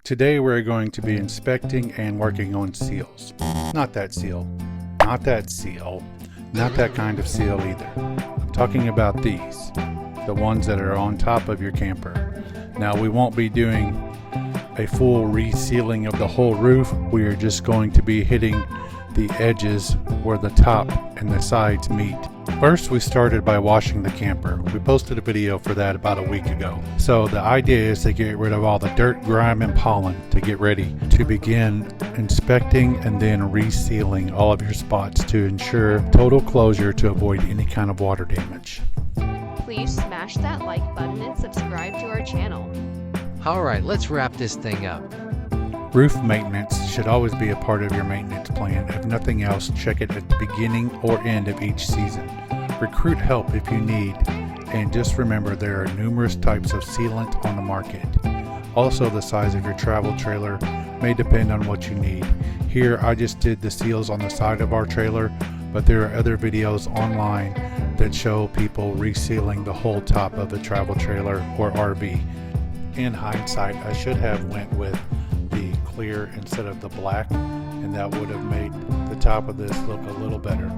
Today we're going to be inspecting and working on seals. Not that seal, not that seal, not that kind of seal either. I'm talking about these, the ones that are on top of your camper. Now we won't be doing a full resealing of the whole roof. We are just going to be hitting the edges where the top and the sides meet. First, we started by washing the camper. We posted a video for that about a week ago. So the idea is to get rid of all the dirt, grime, and pollen to get ready to begin inspecting and then resealing all of your spots to ensure total closure to avoid any kind of water damage. Please smash that like button and subscribe to our channel. Alright, let's wrap this thing up. Roof maintenance should always be a part of your maintenance plan. If nothing else, check it at the beginning or end of each season. Recruit help if you need, and just remember there are numerous types of sealant on the market. Also, the size of your travel trailer may depend on what you need. Here I just did the seals on the side of our trailer, but there are other videos online that show people resealing the whole top of the travel trailer or RV. In hindsight, I should have went with the clear instead of the black, and that would have made the top of this look a little better.